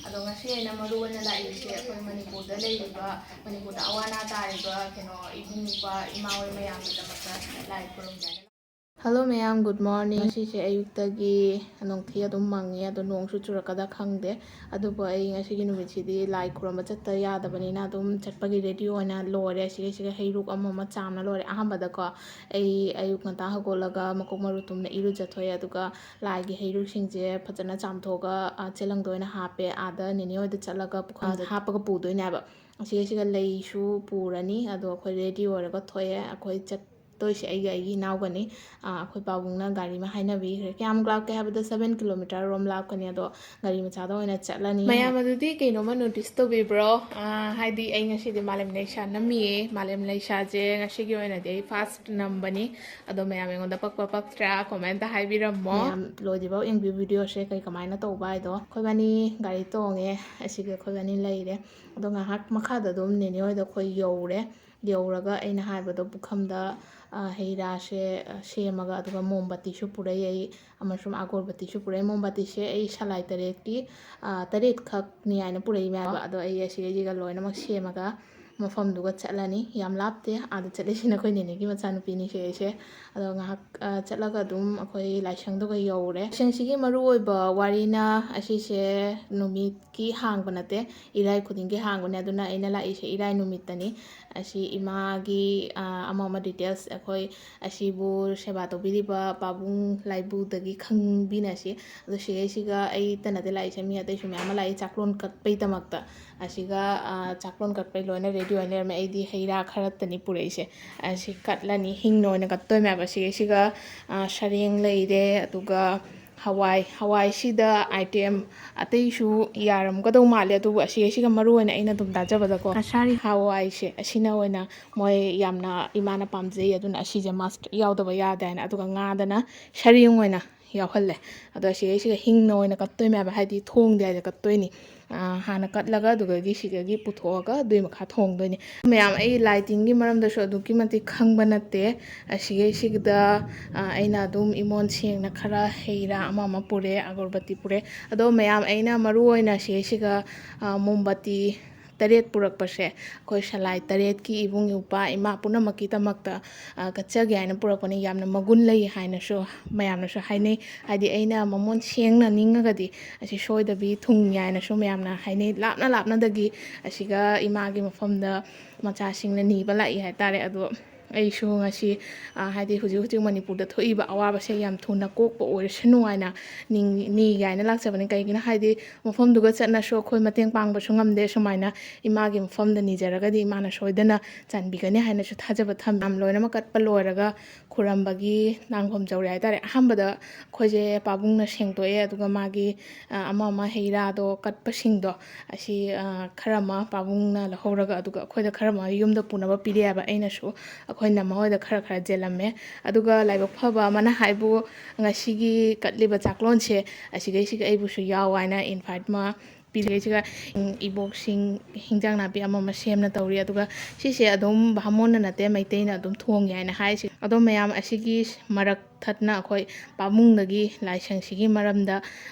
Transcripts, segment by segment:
ꯑꯗꯣ ꯉꯁꯤ ꯑꯩꯅ ꯃꯔꯨ ꯑꯣꯏꯅ ꯂꯥꯛꯏꯁꯦ ꯑꯩꯈꯣꯏ ꯃꯅꯤꯄꯨꯔꯗ ꯂꯩꯔꯤꯕ ꯃꯅꯤꯄꯨꯔꯗ ꯑꯋꯥ ꯑꯅꯥ ꯇꯥꯔꯤꯕ ꯏꯕꯨꯡ ꯏꯄ꯭ꯋꯥ ꯏꯃꯥ ꯍꯣꯏ ꯃꯌꯥꯝꯒꯤꯗꯃꯛꯇ ꯂꯥꯏ ꯈꯨꯔꯨꯝꯖꯒꯦ꯫ ꯍꯜꯂꯣ ꯃꯌꯥꯝ, ꯒꯨꯗ ꯃꯣꯔꯅꯤꯡ꯫ ꯉꯁꯤꯁꯦ ꯑꯌꯨꯛꯇꯒꯤ ꯅꯣꯡꯊꯤ ꯑꯗꯨꯝ ꯃꯪꯉꯦ, ꯑꯗꯣ ꯅꯣꯡꯁꯨ ꯆꯨꯔꯛꯀꯗ꯭ꯔꯥ ꯈꯪꯗꯦ꯫ ꯑꯗꯨꯕꯨ ꯑꯩ ꯉꯁꯤꯒꯤ ꯅꯨꯃꯤꯠꯁꯤꯗꯤ ꯂꯥꯏ ꯈꯨꯔꯨꯝꯕ ꯆꯠꯇ ꯌꯥꯗꯕꯅꯤꯅ ꯑꯗꯨꯝ ꯆꯠꯄꯒꯤ ꯔꯦꯗꯤ ꯑꯣꯏꯅ ꯂꯣꯏꯔꯦ꯫ ꯁꯤꯒ ꯍꯩꯔꯨꯛ ꯑꯃ ꯆꯥꯝꯅ ꯂꯣꯏꯔꯦ꯫ ꯑꯍꯥꯟꯕꯗꯀꯣ ꯑꯩ ꯑꯌꯨꯛ ꯉꯟꯇꯥ ꯍꯧꯒꯠꯂꯒ ꯃꯀꯣꯛ ꯃꯔꯨ ꯇꯨꯝꯅ ꯏꯔꯨꯖꯊꯣꯛꯑꯦ, ꯑꯗꯨꯒ ꯂꯥꯏꯒꯤ ꯍꯩꯔꯨꯛꯁꯤꯡꯁꯦ ꯐꯖꯅ ꯆꯥꯝꯊꯣꯛꯑꯒ ꯆꯦꯂꯪꯗ ꯑꯣꯏꯅ ꯍꯥꯞꯄꯦ꯫ ꯑꯥꯗ ꯅꯦꯅꯦ ꯍꯣꯏꯗ ꯆꯠꯂꯒ ꯄꯨꯈꯝꯗ ꯍꯥꯞꯄꯒ ꯄꯨꯗꯣꯏꯅꯦꯕ꯫ ꯑꯁꯤꯒ ꯂꯩꯁꯨ ꯄꯨꯔꯅꯤ, ꯑꯗꯣ ꯑꯩꯈꯣꯏ ꯔꯦꯗꯤ ꯑꯣꯏꯔꯒ ꯊꯣꯛꯑꯦ꯫ ꯑꯩꯈꯣꯏ ꯆꯠꯇꯣꯏꯁꯦ ꯑꯩꯒꯤ ꯏꯅꯥꯎꯒꯅꯤ꯫ ꯑꯩꯈꯣꯏ ꯄꯥꯕꯨꯡꯅ ꯒꯥꯔꯤ ꯑꯃ ꯍꯥꯏꯅꯕꯤꯈ꯭ꯔꯦ꯫ ꯀꯌꯥꯝ ꯂꯥꯞꯀꯦ ꯍꯥꯏꯕꯗ 7 ꯀꯤꯂꯣꯃꯤꯇꯔ ꯔꯣꯝ ꯂꯥꯞꯀꯅꯤ, ꯑꯗꯣ ꯒꯥꯔꯤ ꯃꯆꯥꯗ ꯑꯣꯏꯅ ꯆꯠꯂꯅꯤ꯫ ꯃꯌꯥꯝ ꯑꯗꯨꯗꯤ ꯀꯩꯅꯣꯝꯃ ꯅꯣꯇꯤꯁ ꯇꯧꯕꯤꯕ꯭ꯔꯣ? ꯍꯥꯏꯗꯤ ꯑꯩ ꯉꯁꯤꯗꯤ ꯃꯥꯂꯦꯝ ꯂꯩꯁꯥ ꯅꯝꯃꯤꯌꯦ꯫ ꯃꯥꯂꯦꯝ ꯂꯩꯁꯥꯁꯦ ꯉꯁꯤꯒꯤ ꯑꯣꯏꯅꯗꯤ ꯑꯩ ꯐꯥꯔꯁ ꯅꯝꯕꯅꯤ꯫ ꯑꯗꯣ ꯃꯌꯥꯝ ꯑꯩꯉꯣꯟꯗ ꯄꯛꯄ ꯄꯛꯇ꯭ꯔꯥ ꯀꯣꯃꯦꯟꯇ ꯍꯥꯏꯕꯤꯔꯝꯃꯣ꯫ ꯃꯌꯥꯝ ꯂꯣꯏꯗ꯭ꯔꯤꯐꯥꯎ ꯌꯦꯡꯕꯤꯌꯨ ꯚꯤꯗꯤꯑꯣꯁꯦ ꯀꯃꯥꯏꯅ ꯇꯧꯕ ꯍꯥꯏꯗꯣ꯫ ꯑꯩꯈꯣꯏꯕꯥꯅꯤ ꯒꯥꯔꯤ ꯇꯣꯡꯉꯦ, ꯑꯁꯤꯒ ꯑꯩꯈꯣꯏꯕꯥꯅꯤ ꯂꯩꯔꯦ꯫ ꯑꯗꯣ ꯉꯥꯏꯍꯥꯛ ꯃꯈꯥꯗ ꯑꯗꯨꯝ ꯅꯦꯅꯦ ꯍꯣꯏꯗ ꯑꯩꯈꯣꯏ ꯌꯧꯔꯦ꯫ ꯌꯧꯔꯒ ꯑꯩꯅ ꯍꯥꯏꯕꯗꯣ ꯄꯨꯈꯝꯗ ꯍꯩ ꯔꯥꯁꯦ ꯁꯦꯝꯃꯒ, ꯑꯗꯨꯒ ꯃꯣꯝꯕꯇꯤꯁꯨ ꯄꯨꯔꯛꯏ ꯑꯩ, ꯑꯃꯁꯨꯡ ꯑꯒꯣꯔꯕꯇꯤꯁꯨ ꯄꯨꯔꯛꯏ꯫ ꯃꯣꯝꯕꯇꯤꯁꯦ ꯑꯩ ꯁꯂꯥꯏ ꯇꯔꯦꯠꯈꯛꯅꯤ ꯍꯥꯏꯅ ꯄꯨꯔꯛꯏꯅꯦꯕ꯫ ꯑꯗꯣ ꯑꯩ ꯑꯁꯤꯒ ꯂꯣꯏꯅꯃꯛ ꯁꯦꯝꯃꯒ ꯃꯐꯝꯗꯨꯒ ꯆꯠꯂꯅꯤ꯫ ꯌꯥꯝ ꯂꯥꯞꯇꯦ, ꯑꯥꯗ ꯆꯠꯂꯤꯁꯤꯅ ꯑꯩꯈꯣꯏ ꯅꯦꯅꯦꯒꯤ ꯃꯆꯥꯅꯨꯄꯤꯅꯤ ꯑꯩꯁꯦ꯫ ꯑꯗꯣ ꯉꯥꯏꯍꯥꯛ ꯆꯠꯂꯒ ꯑꯗꯨꯝ ꯑꯩꯈꯣই ꯂꯥꯏꯁꯪꯗꯨꯒ ꯌꯧꯔꯦ꯫ ꯂꯥꯏꯁꯪꯁꯤꯒꯤ ꯃꯔꯨꯑꯣꯏꯕ ꯋꯥꯔꯤꯅ ꯑꯁꯤꯁꯦ ꯅꯨꯃꯤꯠꯀꯤ ꯍꯥꯡꯕ ꯅꯠꯇꯦ, ꯏꯔꯥꯏ ꯈꯨꯗꯤꯡꯒꯤ ꯍꯥꯡꯕꯅꯦ꯫ ꯑꯗꯨꯅ ꯑꯩꯅ ꯂꯥꯛꯏꯁꯦ ꯏꯔꯥꯏ ꯅꯨꯃꯤꯠꯇꯅꯤ꯫ ꯑꯁꯤ ꯏꯃꯥꯒꯤ ꯑꯃ ꯗꯤꯇꯦꯜꯁ ꯑꯩꯈꯣꯏ ꯑꯁꯤꯕꯨ ꯁꯦꯕꯥ ꯇꯧꯕꯤꯔꯤꯕ ꯄꯥꯕꯨꯡ ꯂꯥꯏꯕꯨꯗꯒꯤ ꯈꯪꯕꯤꯅꯁꯤ꯫ ꯑꯗꯣ ꯁꯤꯒ ꯑꯩꯇ ꯅꯠꯇꯦ ꯂꯥꯛꯏꯁꯦ, ꯃꯤ ꯑꯇꯩꯁꯨ ꯃꯌꯥꯝ ꯑꯃ ꯂꯥꯛꯏ ꯆꯥꯛꯂꯣꯟ ꯀꯠꯄꯩꯗꯃꯛꯇ꯫ ꯑꯁꯤꯒ ꯆꯥꯛꯂꯣꯟ ꯀꯠꯄꯩ ꯂꯣꯏꯅ ꯔꯦꯗꯤ ꯑꯣꯏꯅ ꯂꯩꯔꯝꯃꯦ꯫ ꯑꯩꯗꯤ ꯍꯩ ꯔꯥ ꯈꯔꯇꯅꯤ ꯄꯨꯔꯛꯏꯁꯦ꯫ ꯑꯁꯤ ꯀꯠꯂꯅꯤ, ꯍꯤꯡꯅ ꯑꯣꯏꯅ ꯀꯠꯇꯣꯏꯅꯦꯕ꯫ ꯁꯤꯒ ꯁꯔꯦꯡ ꯂꯩꯔꯦ, ꯑꯗꯨꯒ ꯍꯋꯥꯏꯁꯤꯗ ꯑꯥꯏꯇꯦꯝ ꯑꯇꯩꯁꯨ ꯌꯥꯔꯝꯒꯗꯧ ꯃꯥꯜꯂꯦ, ꯑꯗꯨꯕꯨ ꯑꯁꯤꯒ ꯃꯔꯨ ꯑꯣꯏꯅ ꯑꯩꯅ ꯑꯗꯨꯝ ꯇꯥꯖꯕꯗꯀꯣ ꯀꯁꯥꯔꯤ ꯍꯋꯥꯏꯁꯦ ꯑꯁꯤꯅ ꯑꯣꯏꯅ ꯃꯣꯏ ꯌꯥꯝꯅ ꯏꯃꯥꯅ ꯄꯥꯝꯖꯩ, ꯑꯗꯨꯅ ꯑꯁꯤꯁꯦ ꯃꯁꯠ ꯌꯥꯎꯗꯕ ꯌꯥꯗꯦ ꯍꯥꯏꯅ꯫ ꯑꯗꯨꯒ ꯉꯥꯗꯅ ꯁꯔꯦꯡ ꯑꯣꯏꯅ ꯌꯥꯎꯍꯜꯂꯦ꯫ ꯑꯗꯣ ꯁꯤꯒ ꯍꯤꯡꯅ ꯑꯣꯏꯅ ꯀꯠꯇꯣꯏꯅꯦꯕ, ꯍꯥꯏꯗꯤ ꯊꯣꯡꯗ꯭ꯔꯤꯉꯩꯗ ꯀꯠꯇꯣꯏꯅꯤ꯫ ꯍꯥꯟꯅ ꯀꯠꯂꯒ ꯑꯗꯨꯗꯒꯤ ꯁꯤꯗꯒꯤ ꯄꯨꯊꯣꯛꯑꯒ ꯑꯗꯨꯏ ꯃꯈꯥ ꯊꯣꯡꯗꯣꯏꯅꯤ꯫ ꯃꯌꯥꯝ ꯑꯩ ꯂꯥꯏ ꯇꯤꯟꯒꯤ ꯃꯔꯝꯗꯁꯨ ꯑꯗꯨꯛꯀꯤ ꯃꯇꯤꯛ ꯈꯪꯕ ꯅꯠꯇꯦ꯫ ꯑꯁꯤꯒꯤꯁꯤꯗ ꯑꯩꯅ ꯑꯗꯨꯝ ꯏꯃꯣꯟ ꯁꯦꯡꯅ ꯈꯔ ꯍꯩ ꯔꯥ ꯑꯃ ꯄꯨꯔꯦ, ꯑꯒꯔꯕꯇꯤ ꯄꯨꯔꯦ꯫ ꯑꯗꯣ ꯃꯌꯥꯝ ꯑꯩꯅ ꯃꯔꯨ ꯑꯣꯏꯅ ꯁꯤꯒ ꯃꯣꯝꯕꯇꯤ 8 ꯄꯨꯔꯛꯄꯁꯦ ꯑꯩꯈꯣꯏ ꯁꯂꯥꯏ 8ꯀꯤ ꯏꯕꯨꯡ ꯏꯄ꯭ꯋꯥ ꯏꯃꯥ ꯄꯨꯝꯅꯃꯛꯀꯤꯗꯃꯛꯇ ꯀꯠꯆꯒꯦ ꯍꯥꯏꯅ ꯄꯨꯔꯛꯄꯅꯤ꯫ ꯌꯥꯝꯅ ꯃꯒꯨꯟ ꯂꯩ ꯍꯥꯏꯅꯁꯨ ꯃꯌꯥꯝꯅꯁꯨ ꯍꯥꯏꯅꯩ꯫ ꯍꯥꯏꯗꯤ ꯑꯩꯅ ꯃꯃꯣꯟ ꯁꯦꯡꯅ ꯅꯤꯡꯉꯒꯗꯤ ꯑꯁꯤ ꯁꯣꯏꯗꯕꯤ ꯊꯨꯡꯉꯤ ꯍꯥꯏꯅꯁꯨ ꯃꯌꯥꯝꯅ ꯍꯥꯏꯅꯩ꯫ ꯂꯥꯞꯅꯗꯒꯤ ꯑꯁꯤꯒ ꯏꯃꯥꯒꯤ ꯃꯐꯝꯗ ꯃꯆꯥꯁꯤꯡꯅ ꯅꯤꯕ ꯂꯥꯛꯏ ꯍꯥꯏꯇꯥꯔꯦ꯫ ꯑꯗꯣ ꯑꯩꯁꯨ ꯉꯁꯤ ꯍꯥꯏꯗꯤ ꯍꯧꯖꯤꯛ ꯃꯅꯤꯄꯨꯔꯗ ꯊꯣꯛꯏꯕ ꯑꯋꯥꯕꯁꯦ ꯌꯥꯝ ꯊꯨꯅ ꯀꯣꯛꯄ ꯑꯣꯏꯔꯁꯅꯨ ꯍꯥꯏꯅ ꯅꯤꯒꯦ ꯍꯥꯏꯅ ꯂꯥꯛꯆꯕꯅꯤ꯫ ꯀꯩꯒꯤꯅꯣ ꯍꯥꯏꯗꯤ ꯃꯐꯝꯗꯨꯒ ꯆꯠꯅꯁꯨ ꯑꯩꯈꯣꯏ ꯃꯇꯦꯡ ꯄꯥꯡꯕꯁꯨ ꯉꯝꯗꯦ꯫ ꯁꯨꯃꯥꯏꯅ ꯏꯃꯥꯒꯤ ꯃꯐꯝꯗ ꯅꯤꯖꯔꯒꯗꯤ ꯏꯃꯥꯅ ꯁꯣꯏꯗꯅ ꯆꯥꯟꯕꯤꯒꯅꯤ ꯍꯥꯏꯅꯁꯨ ꯊꯥꯖꯕ ꯊꯝꯃꯤ꯫ ꯂꯣꯏꯅꯃꯛ ꯀꯠꯄ ꯂꯣꯏꯔꯒ ꯈꯨꯔꯝꯕꯒꯤ ꯅꯥꯡꯐꯝ ꯌꯧꯔꯦ ꯍꯥꯏꯇꯥꯔꯦ꯫ ꯑꯍꯥꯟꯕꯗ ꯑꯩꯈꯣꯏꯁꯦ ꯄꯥꯕꯨꯡꯅ ꯁꯦꯡꯗꯣꯛꯑꯦ, ꯑꯗꯨꯒ ꯃꯥꯒꯤ ꯑꯃ ꯍꯩ ꯔꯥꯗꯣ ꯀꯠꯄꯁꯤꯡꯗꯣ ꯑꯁꯤ ꯈꯔ ꯑꯃ ꯄꯥꯕꯨꯡꯅ ꯂꯧꯍꯧꯔꯒ, ꯑꯗꯨꯒ ꯑꯩꯈꯣꯏꯗ ꯈꯔ ꯑꯃ ꯌꯨꯝꯗ ꯄꯨꯅꯕ ꯄꯤꯔꯛꯑꯦꯕ꯫ ꯑꯩꯅꯁꯨ ꯑꯩꯈꯣꯏ ꯅꯝꯃ ꯍꯣꯏꯗ ꯈꯔ ꯖꯦꯜꯂꯝꯃꯦ꯫ ꯑꯗꯨꯒ ꯂꯥꯏꯕꯛ ꯐꯕ ꯑꯃꯅ ꯍꯥꯏꯕꯨ ꯉꯁꯤꯒꯤ ꯀꯠꯂꯤꯕ ꯆꯥꯛꯂꯣꯟꯁꯦ ꯑꯁꯤꯒ ꯑꯩꯕꯨꯁꯨ ꯌꯥꯎ ꯍꯥꯏꯅ ꯏꯟꯚꯥꯏꯠ ꯑꯃ ꯄꯤꯔꯛꯏ꯫ ꯏꯕꯣꯛꯁꯤꯡ ꯍꯤꯟꯖꯥꯡ ꯅꯥꯄꯤ ꯑꯃ ꯁꯦꯝꯅ ꯇꯧꯔꯤ, ꯑꯗꯨꯒ ꯁꯤꯁꯦ ꯑꯗꯨꯝ ꯕꯥꯃꯣꯟꯅ ꯅꯠꯇꯦ ꯃꯩꯇꯩꯅ ꯑꯗꯨꯝ ꯊꯣꯡꯉꯦ ꯍꯥꯏꯅ ꯍꯥꯏꯁꯤ꯫ ꯑꯗꯣ ꯃꯌꯥꯝ ꯑꯁꯤꯒꯤ ꯃꯔꯛ ꯊꯠꯅ ꯑꯩꯈꯣꯏ ꯄꯥꯕꯨꯡꯗꯒꯤ ꯂꯥꯏꯁꯪꯁꯤꯒꯤ ꯃꯔꯝꯗ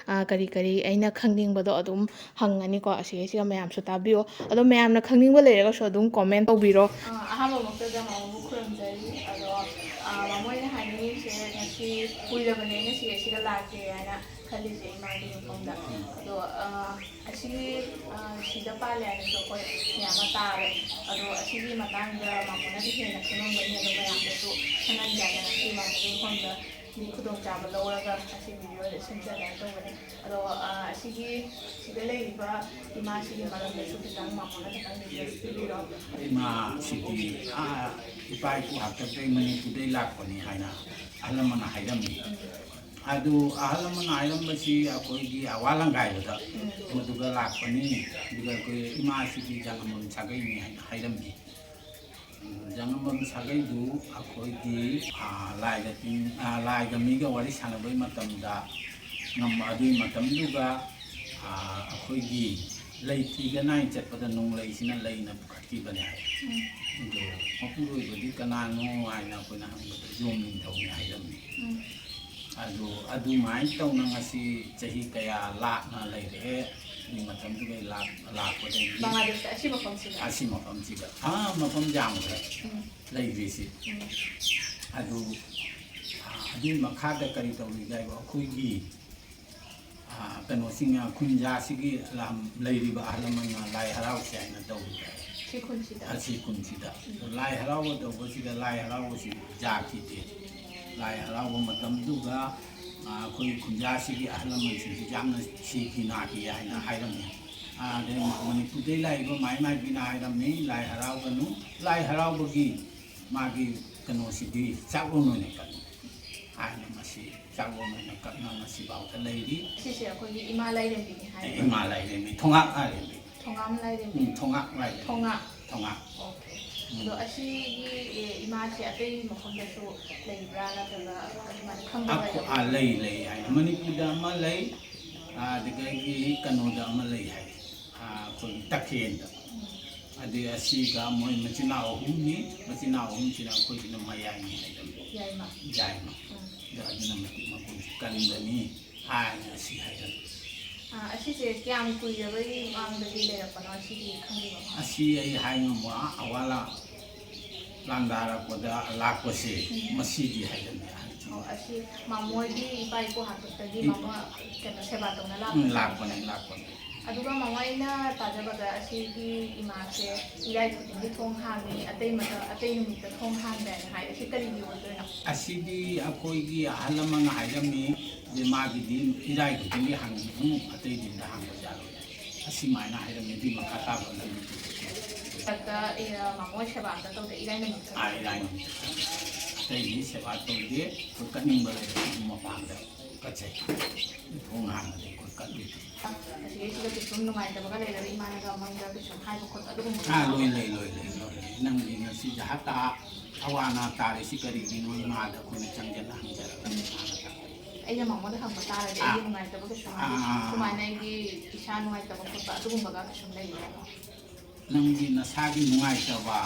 ꯀꯔꯤ ꯑꯩꯅ ꯈꯪꯅꯤꯡꯕꯗꯣ ꯑꯗꯨꯝ ꯍꯪꯉꯅꯤꯀꯣ꯫ ꯑꯁꯤꯒ ꯃꯌꯥꯝꯁꯨ ꯇꯥꯕꯤꯌꯣ꯫ ꯑꯗꯣ ꯃꯌꯥꯝꯅ ꯈꯪꯅꯤꯡꯕ ꯂꯩꯔꯒꯁꯨ ꯑꯗꯨꯝ ꯀꯣꯃꯦꯟ ꯇꯧꯕꯤꯔꯣ꯫ ꯑꯍꯥꯟꯕꯃꯛꯇꯗ ꯃꯥꯃꯣꯕꯨ ꯈꯨꯔꯨꯝꯖꯔꯤ꯫ ꯑꯗꯣ ꯃꯥꯃꯣꯏꯅ ꯍꯥꯏꯅꯤꯡꯉꯤꯁꯦ ꯉꯁꯤ ꯀꯨꯏꯔꯕꯅꯦ ꯑꯩꯅ ꯁꯤꯗ ꯂꯥꯛꯀꯦ ꯍꯥꯏꯅ ꯈꯜꯂꯤꯁꯦ ꯏꯃꯥꯒꯤ ꯃꯐꯝꯗ꯫ ꯑꯗꯣ ꯁꯤꯗ ꯄꯥꯜꯂꯦ ꯍꯥꯏꯅꯁꯨ ꯑꯩꯈꯣꯏ ꯃꯌꯥꯝ ꯑꯃ ꯇꯥꯔꯦ꯫ ꯑꯗꯣ ꯑꯁꯤꯒꯤ ꯃꯇꯥꯡꯗ ꯃꯥꯃꯣꯅꯗꯤ ꯍꯦꯟꯅ ꯈꯪꯉꯝꯒꯅꯤ꯫ ꯑꯗꯣ ꯃꯌꯥꯝꯗꯁꯨ ꯈꯪꯍꯟꯒꯦ ꯍꯥꯏꯅ ꯉꯁꯤ ꯃꯥꯃꯣꯒꯤ ꯃꯐꯝꯗ ꯈꯨꯗꯣꯡꯆꯥꯕ ꯂꯧꯔꯒ ꯑꯁꯤ ꯚꯤꯗꯤꯑꯣꯁꯦ ꯁꯦꯝꯖꯒꯦ ꯇꯧꯕꯅꯤ꯫ ꯑꯗꯣ ꯁꯤꯗ ꯂꯩꯔꯤꯕ ꯏꯃꯥꯁꯤꯒꯤ ꯃꯔꯝꯗꯁꯨ ꯈꯤꯇꯪ ꯃꯥꯃꯣꯅ ꯈꯤꯇꯪ ꯗꯤꯇꯦꯜꯁ ꯄꯤꯕꯤꯔꯣ꯫ ꯏꯃꯥꯁꯤꯗꯤ ꯏꯄꯥ ꯏꯄꯨ ꯍꯥꯛꯇꯛꯇꯒꯤ ꯃꯅꯤꯄꯨꯔꯗꯒꯤ ꯂꯥꯛꯄꯅꯤ ꯍꯥꯏꯅ ꯑꯍꯜ ꯂꯃꯟꯅ ꯍꯥꯏꯔꯝꯃꯤ꯫ ꯑꯗꯨ ꯑꯍꯜ ꯂꯃꯟꯅ ꯍꯥꯏꯔꯝꯕꯁꯤ ꯑꯩꯈꯣꯏꯒꯤ ꯑꯋꯥ ꯂꯪꯒꯥꯏꯕꯗ ꯃꯗꯨꯒ ꯂꯥꯛꯄꯅꯤ꯫ ꯑꯗꯨꯒ ꯑꯩꯈꯣꯏ ꯏꯃꯥꯁꯤꯗꯤ ꯖꯉꯝꯕꯝ ꯁꯥꯒꯩꯅꯤ ꯍꯥꯏꯅ ꯍꯥꯏꯔꯝꯃꯤ꯫ ꯖꯉꯝꯕꯝ ꯁꯥꯒꯩꯗු ꯑꯩꯈꯣꯏꯒꯤ ꯂꯥꯏꯒ ꯃꯤꯒ ꯋꯥꯔꯤ ꯁꯥꯟꯅꯕꯒꯤ ꯃꯇꯝꯗ ꯑꯗꯨꯒꯤ ꯃꯇꯝꯗꯨꯒ ꯑꯩꯈꯣꯏꯒꯤ ꯂꯩ ꯊꯤꯒ ꯅꯥꯏ ꯆꯠꯄꯗ ꯅꯣꯡꯂꯩꯁꯤꯅ ꯂꯩꯅ ꯄꯨꯈꯠꯈꯤꯕꯅꯦ ꯍꯥꯏ꯫ ꯑꯗꯣ ꯃꯄꯨꯔꯣꯏꯕꯗꯤ ꯀꯅꯥꯅꯣ ꯍꯥꯏꯅ ꯑꯩꯈꯣꯏꯅ ꯍꯪꯕꯗ ꯌꯣꯝ ꯅꯤꯡꯊꯧꯅꯤ ꯍꯥꯏꯔꯝꯃꯤ꯫ ꯑꯗꯣ ꯑꯗꯨꯃꯥꯏꯅ ꯇꯧꯅ ꯉꯁꯤ ꯆꯍꯤ ꯀꯌꯥ ꯂꯥꯞꯅ ꯂꯩꯔꯛꯑꯦ꯫ ꯃꯇꯝꯗꯨꯗ ꯂꯥꯛꯄꯗꯒꯤ ꯕꯪꯒ꯭ꯂꯥꯗꯦꯁꯇ ꯑꯁꯤ ꯃꯐꯝꯁꯤꯗ ꯑꯁꯤ ꯃꯐꯝꯁꯤꯗ ꯃꯐꯝ ꯌꯥꯝꯈ꯭ꯔꯦ ꯂꯩꯔꯤꯁꯤ ꯑꯗꯨ ꯑꯗꯨꯒꯤ ꯃꯈꯥꯗ ꯀꯔꯤ ꯇꯧꯔꯤꯒꯦ ꯍꯥꯏꯕ ꯑꯩꯈꯣꯏꯒꯤ ꯀꯩꯅꯣꯁꯤꯡ ꯈꯨꯟꯖꯥꯁꯤꯒꯤ ꯂꯩꯔꯤꯕ ꯑꯍꯜ ꯂꯃꯟꯅ ꯂꯥꯏ ꯍꯔꯥꯎꯁꯦ ꯍꯥꯏꯅ ꯇꯧꯔꯤꯕ ꯑꯁꯤ ꯈꯨꯟꯁꯤꯗ ꯂꯥꯏ ꯍꯔꯥꯎꯕ ꯇꯧꯕꯁꯤꯗ ꯂꯥꯏ ꯍꯔꯥꯎꯕꯁꯤ ꯌꯥꯈꯤꯗꯦ ꯂꯥꯏ ꯍꯔꯥꯎꯕ ꯃꯇꯝꯗꯨꯒ ꯑꯩꯈꯣꯏ ꯈꯨꯟꯖꯥꯁꯤꯒꯤ ꯑꯍꯜ ꯂꯃꯟꯁꯤꯡꯁꯤ ꯌꯥꯝꯅ ꯁꯤꯈꯤ ꯅꯥꯈꯤ ꯍꯥꯏꯅ ꯍꯥꯏꯔꯝꯃꯤ ꯑꯗꯩ ꯃꯅꯤꯄꯨꯔꯗꯩ ꯂꯥꯛꯏꯕ ꯃꯥꯏꯕꯤꯅ ꯍꯥꯏꯔꯝꯃꯤ ꯂꯥꯏ ꯍꯔꯥꯎꯒꯅꯨ ꯂꯥꯏ ꯍꯔꯥꯎꯕꯒꯤ ꯃꯥꯒꯤ ꯀꯩꯅꯣꯁꯤꯗꯤ ꯆꯥꯛꯂꯣꯟ ꯑꯣꯏꯅ ꯀꯠꯅꯤ ꯍꯥꯏꯅ ꯃꯁꯤ ꯆꯥꯛꯂꯣꯟ ꯑꯣꯏꯅ ꯀꯠꯅ ꯉꯁꯤꯐꯥꯎꯗ ꯂꯩꯔꯤ ꯁꯤꯁꯦ ꯑꯩꯈꯣꯏꯒꯤ ꯏꯃꯥ ꯂꯥꯏꯔꯦꯝꯕꯤꯅꯤ ꯍꯥꯏꯕ ꯏꯃꯥ ꯂꯥꯏꯔꯦꯝꯕꯤ ꯊꯣꯉꯥꯛ ꯂꯥꯏꯔꯦꯝꯕꯤ ꯊꯣꯉꯥꯝ ꯂꯥꯏꯔꯦꯝꯕꯤ ꯊꯣꯉꯥꯛ ꯂꯥꯏꯔꯦꯝꯕꯤ ꯊꯣꯉꯥꯛ ꯊꯣꯉꯥꯛ ꯑꯣꯀꯦ ꯑꯗꯣ ꯑꯁꯤꯒꯤ ꯏꯃꯥꯁꯦ ꯑꯇꯩ ꯃꯐꯝꯗꯁꯨ ꯂꯩꯕ꯭ꯔꯥ ꯅꯠꯇ꯭ꯔꯒ ꯑꯗꯨꯃꯥꯏꯅ ꯈꯪꯕ ꯂꯩ ꯍꯥꯏꯅ ꯃꯅꯤꯄꯨꯔꯗ ꯑꯃ ꯂꯩ ꯑꯗꯒꯤ ꯀꯩꯅꯣꯗ ꯑꯃ ꯂꯩ ꯍꯥꯏ ꯑꯩꯈꯣꯏꯒꯤ ꯇꯈꯦꯜꯗ ꯑꯗꯩ ꯑꯁꯤꯒ ꯃꯣꯏ ꯃꯆꯤꯟ ꯃꯅꯥꯎ ꯑꯍꯨꯝꯅꯤ ꯃꯆꯤꯟ ꯃꯅꯥꯎ ꯑꯍꯨꯝꯁꯤꯅ ꯑꯩꯈꯣꯏꯁꯤꯅ ꯃꯌꯥꯏꯅꯤ ꯍꯥꯏꯗꯅ ꯌꯥꯏꯃ ꯑꯗꯨꯅ ꯃꯇꯤꯛ ꯃꯒꯨꯟ ꯀꯟꯕꯅꯤ ꯍꯥꯏꯅ ꯑꯁꯤ ꯍꯥꯏꯗꯅ ꯑꯁꯤꯁꯦ ꯀꯌꯥꯝ ꯀꯨꯏꯔꯕꯒꯤ ꯃꯃꯥꯡꯗꯒꯤ ꯂꯩꯔꯛꯄꯅꯣ ꯑꯁꯤꯒꯤ ꯈꯪꯕꯤꯕ ꯑꯁꯤ ꯑꯩ ꯍꯥꯏ ꯉꯝꯃꯣ ꯑꯋꯥ ꯂꯥꯟꯗꯥꯔꯛꯄꯗ ꯂꯥꯛꯄꯁꯦ ꯃꯁꯤꯗꯤ ꯍꯥꯏꯗꯅ ꯑꯁꯤ ꯃꯃꯣꯏꯒꯤ ꯏꯄꯥ ꯏꯄꯨ ꯍꯥꯛꯇꯛꯇꯒꯤ ꯃꯃꯥ ꯀꯩꯅꯣ ꯁꯦꯕꯥ ꯇꯧꯅ ꯂꯥꯛꯄꯅꯤ ꯑꯗꯨꯒ ꯃꯃꯥ ꯑꯩꯅ ꯇꯥꯖꯕꯗ ꯑꯁꯤꯒꯤ ꯏꯃꯥꯁꯦ ꯏꯔꯥꯏ ꯈꯨꯗꯤꯡꯒꯤ ꯊꯣꯡ ꯍꯥꯡꯉꯤ ꯑꯇꯩ ꯅꯨꯃꯤꯠꯇ ꯊꯣꯡ ꯍꯥꯡꯗꯦꯅ ꯍꯥꯏ ꯑꯁꯤ ꯀꯔꯤꯒꯤ ꯑꯣꯏꯗꯣꯏꯅꯣ ꯑꯁꯤꯗꯤ ꯑꯩꯈꯣꯏꯒꯤ ꯑꯍꯜ ꯂꯃꯟꯅ ꯍꯥꯏꯔꯝꯃꯤ ꯃꯥꯒꯤꯗꯤ ꯏꯔꯥꯏ ꯈꯨꯗꯤꯡꯒꯤ ꯍꯥꯡꯉꯤ ꯑꯇꯩ ꯗꯤꯟꯗ ꯍꯥꯡꯕ ꯌꯥꯔꯣꯏ ꯑꯁꯤꯃꯥꯏꯅ ꯍꯥꯏꯔꯝꯃꯤ ꯑꯗꯨꯒꯤ ꯃꯈꯥ ꯇꯥꯕ ꯃꯃꯣꯏ ꯁꯦꯕꯥ ꯑꯝꯇ ꯇꯧꯗꯦ ꯏꯔꯥꯏ ꯅꯨꯃꯤꯠꯇ ꯏꯔꯥꯏ ꯅꯨꯃꯤꯠꯇ ꯑꯇꯩꯗꯤ ꯁꯦꯕꯥ ꯇꯧꯗꯦ ꯑꯩꯈꯣꯏ ꯀꯠꯅꯤꯡꯕ ꯂꯩꯔꯁꯨ ꯃꯄꯥꯟꯗ ꯀꯠꯆꯩ ꯊꯣꯡ ꯍꯥꯡꯉꯗꯤ ꯑꯩꯈꯣꯏ ꯀꯠꯂꯤ ꯑꯁꯤꯒꯤꯁꯤꯗ ꯀꯩꯁꯨꯝ ꯅꯨꯡꯉꯥꯏꯇꯕꯒ ꯂꯩꯔꯒ ꯏꯃꯥꯅꯒ ꯃꯪꯗ ꯀꯩꯁꯨꯝ ꯍꯥꯏꯕ ꯈꯣꯠꯄ ꯑꯗꯨꯒꯨꯝꯕ ꯂꯣꯏ ꯂꯩ ꯅꯪꯒꯤ ꯉꯁꯤ ꯍꯇꯥ ꯑꯋꯥ ꯑꯅꯥ ꯇꯥꯔꯤꯁꯤ ꯀꯔꯤꯒꯤꯅꯣ ꯏꯃꯥꯗ ꯑꯩꯈꯣꯏꯅ ꯆꯪꯖꯟꯅ ꯍꯪꯖꯔꯒ ꯑꯩꯅ ꯃꯉꯣꯟꯗ ꯍꯪꯕ ꯇꯥꯔꯗꯤ ꯑꯩꯒꯤ ꯅꯨꯡꯉꯥꯏꯇꯕ ꯀꯩꯁꯨꯝ ꯁꯨꯃꯥꯏꯅ ꯑꯩꯒꯤ ꯏꯁꯥ ꯅꯨꯡꯉꯥꯏꯇꯕ ꯈꯣꯠꯄ ꯑꯗꯨꯒꯨꯝꯕꯒ ꯀꯩꯁꯨꯝ ꯂꯩꯕ꯭ꯔꯥ ꯅꯪꯒꯤ ꯅꯁꯥꯒꯤ ꯅꯨꯡꯉꯥꯏꯇꯕ